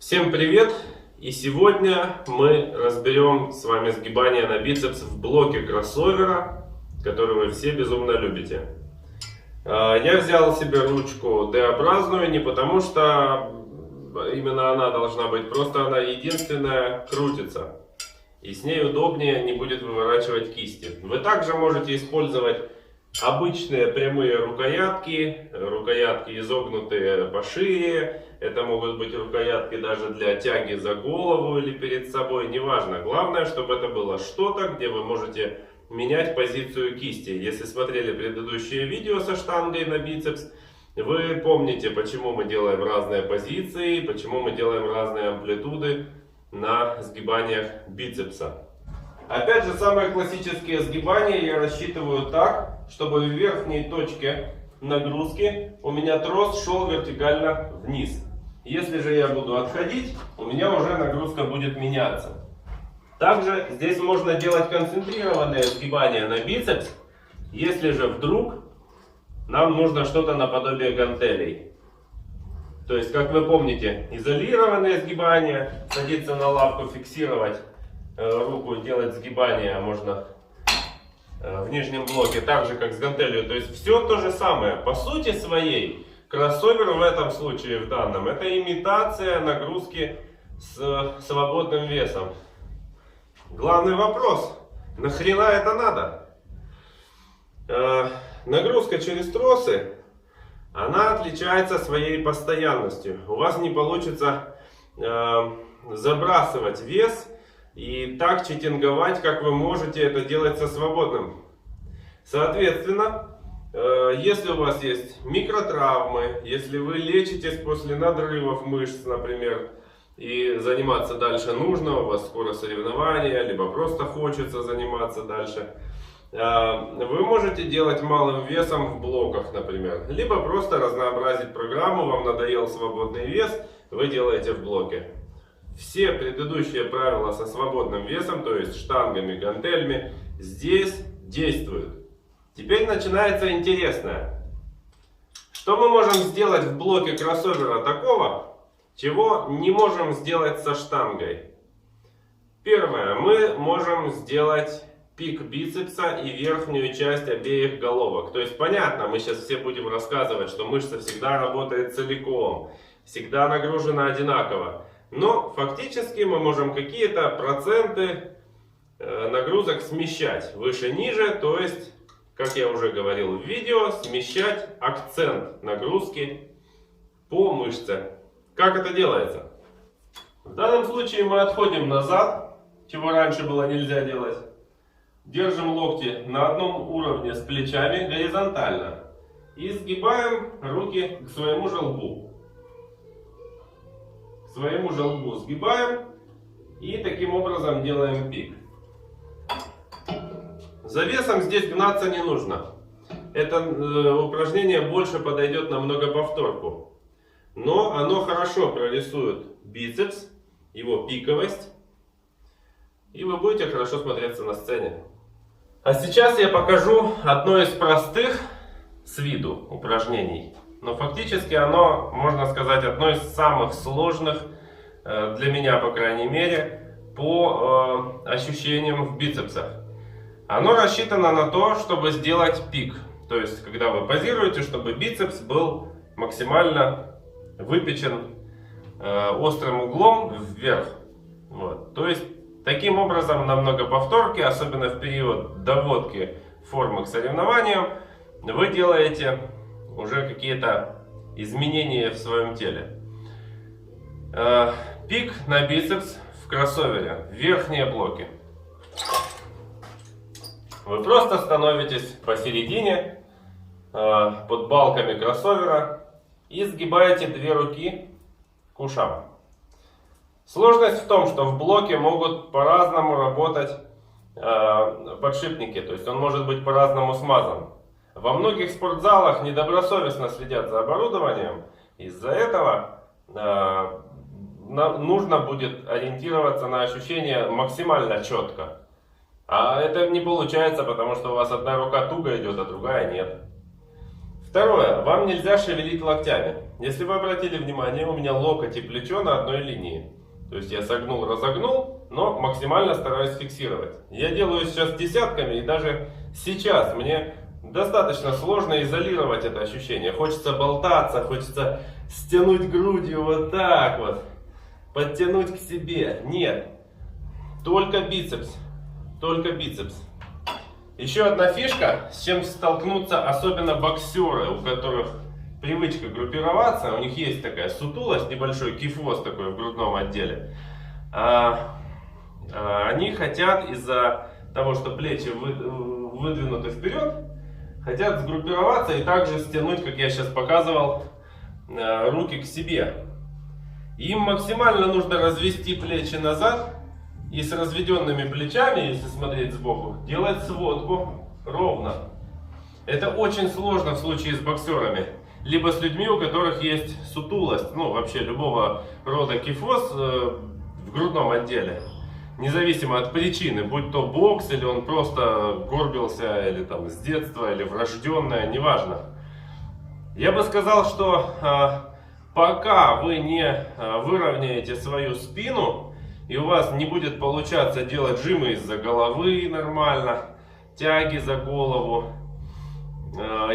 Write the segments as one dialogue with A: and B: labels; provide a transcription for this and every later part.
A: Всем привет! И сегодня мы разберем с вами сгибание на бицепс в блоке кроссовера, который вы все безумно любите. Я взял себе ручку D-образную не потому, что именно она должна быть, просто она единственная крутится. И с ней удобнее, не будет выворачивать кисти. Вы также можете использовать обычные прямые рукоятки, рукоятки изогнутые по шее. Это могут быть рукоятки даже для тяги за голову или перед собой, неважно. Главное, чтобы это было что-то, где вы можете менять позицию кисти. Если смотрели предыдущие видео со штангой на бицепс, вы помните, почему мы делаем разные позиции, почему мы делаем разные амплитуды на сгибаниях бицепса. Опять же, самые классические сгибания я рассчитываю так, чтобы в верхней точке нагрузки у меня трос шел вертикально вниз. Если же я буду отходить, у меня уже нагрузка будет меняться. Также здесь можно делать концентрированное сгибание на бицепс, если же вдруг нам нужно что-то наподобие гантелей. То есть, как вы помните, изолированное сгибание, садиться на лавку, фиксировать руку, делать сгибание можно в нижнем блоке, так же как с гантелью. То есть все то же самое. По сути своей, кроссовер в этом случае, в данном, это имитация нагрузки с свободным весом. Главный вопрос: нахрена это надо? Нагрузка через тросы, она отличается своей постоянностью. У вас не получится забрасывать вес и так читинговать, как вы можете это делать со свободным. Соответственно, если у вас есть микротравмы, если вы лечитесь после надрывов мышц, например, и заниматься дальше нужно, у вас скоро соревнования, либо просто хочется заниматься дальше, вы можете делать малым весом в блоках, например, либо просто разнообразить программу. Вам надоел свободный вес, вы делаете в блоке. Все предыдущие правила со свободным весом, то есть штангами, гантелями, здесь действуют. Теперь начинается интересное. Что мы можем сделать в блоке кроссовера такого, чего не можем сделать со штангой? Первое. Мы можем сделать пик бицепса и верхнюю часть обеих головок. То есть понятно, мы сейчас все будем рассказывать, что мышца всегда работает целиком, всегда нагружена одинаково. Но фактически мы можем какие-то проценты нагрузок смещать выше-ниже, то есть, как я уже говорил в видео, смещать акцент нагрузки по мышце. Как это делается? В данном случае мы отходим назад, чего раньше было нельзя делать. Держим локти на одном уровне с плечами горизонтально и сгибаем руки к своему желобу. К своему желобу сгибаем и таким образом делаем пик. За весом здесь гнаться не нужно. Это упражнение больше подойдет на многоповторку. Но оно хорошо прорисует бицепс, его пиковость. И вы будете хорошо смотреться на сцене. А сейчас я покажу одно из простых с виду упражнений. Но фактически оно, можно сказать, одно из самых сложных, для меня по крайней мере, по ощущениям в бицепсах. Оно рассчитано на то, чтобы сделать пик. То есть, когда вы позируете, чтобы бицепс был максимально выпечен острым углом вверх. Вот. То есть, таким образом, на многоповторке, особенно в период доводки формы к соревнованиям, вы делаете уже какие-то изменения в своем теле. Пик на бицепс в кроссовере. Верхние блоки. Вы просто становитесь посередине, под балками кроссовера и сгибаете две руки к ушам. Сложность в том, что в блоке могут по-разному работать подшипники, то есть он может быть по-разному смазан. Во многих спортзалах недобросовестно следят за оборудованием, из-за этого нужно будет ориентироваться на ощущения максимально четко. А это не получается, потому что у вас одна рука туго идет, а другая нет. Второе. Вам нельзя шевелить локтями. Если вы обратили внимание, у меня локоть и плечо на одной линии. То есть я согнул, разогнул, но максимально стараюсь фиксировать. Я делаю сейчас десятками, и даже сейчас мне достаточно сложно изолировать это ощущение. Хочется болтаться, хочется стянуть грудью вот так вот, подтянуть к себе. Нет, только бицепс, только бицепс. Еще одна фишка, с чем столкнутся особенно боксеры, у которых привычка группироваться, у них есть такая сутулость, небольшой кифоз такой в грудном отделе. Они хотят из-за того, что плечи выдвинуты вперед, хотят сгруппироваться и также стянуть, как я сейчас показывал, руки к себе. Им максимально нужно развести плечи назад и с разведенными плечами, если смотреть сбоку, делать сводку ровно. Это очень сложно в случае с боксерами. Либо с людьми, у которых есть сутулость, ну вообще любого рода кифоз в грудном отделе. Независимо от причины, будь то бокс, или он просто горбился, или там с детства, или врожденное, неважно. Я бы сказал, что пока вы не выровняете свою спину, и у вас не будет получаться делать жимы из-за головы нормально, тяги за голову,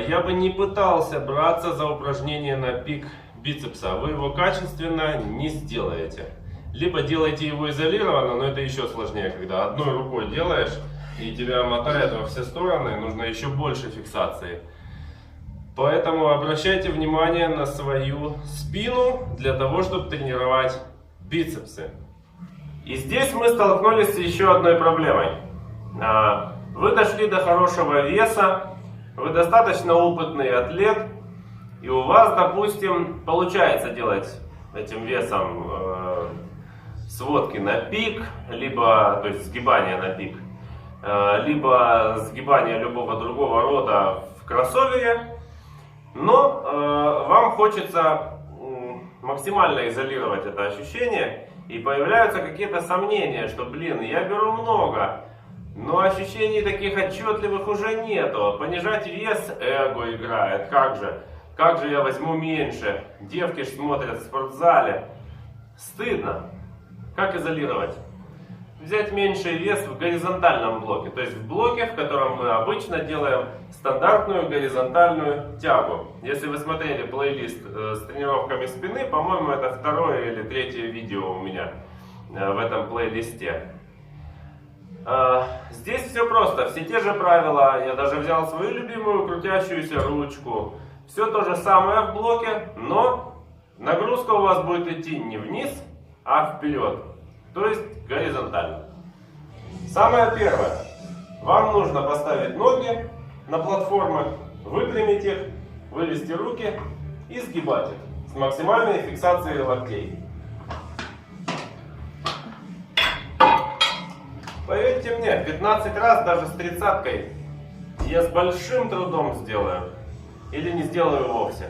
A: я бы не пытался браться за упражнение на пик бицепса. Вы его качественно не сделаете. Либо делайте его изолированно, но это еще сложнее, когда одной рукой делаешь и тебя мотает во все стороны, нужно еще больше фиксации. Поэтому обращайте внимание на свою спину для того, чтобы тренировать бицепсы. И здесь мы столкнулись с еще одной проблемой. Вы дошли до хорошего веса, вы достаточно опытный атлет, и у вас, допустим, получается делать этим весом сводки на пик, либо, то есть сгибание на пик, либо сгибание любого другого рода в кроссовере, но вам хочется максимально изолировать это ощущение, и появляются какие-то сомнения, что, блин, я беру много, но ощущений таких отчетливых уже нету. Понижать вес эго играет. Как же я возьму меньше? Девки ж смотрят в спортзале. Стыдно. Как изолировать? Взять меньший вес в горизонтальном блоке. То есть в блоке, в котором мы обычно делаем стандартную горизонтальную тягу. Если вы смотрели плейлист с тренировками спины, по-моему, это второе или третье видео у меня в этом плейлисте. Здесь все просто, все те же правила, я даже взял свою любимую крутящуюся ручку. Все то же самое в блоке, но нагрузка у вас будет идти не вниз, а вперед, то есть горизонтально. Самое первое, вам нужно поставить ноги на платформы, выпрямить их, вывести руки и сгибать их с максимальной фиксацией локтей. Поверьте мне, 15 раз даже с 30-кой я с большим трудом сделаю. Или не сделаю вовсе.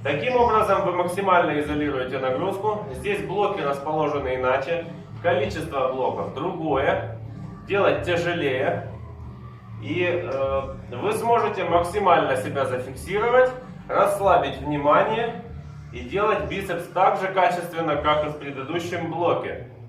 A: Таким образом вы максимально изолируете нагрузку. Здесь блоки расположены иначе. Количество блоков другое. Делать тяжелее. И вы сможете максимально себя зафиксировать, расслабить внимание и делать бицепс так же качественно, как и в предыдущем блоке.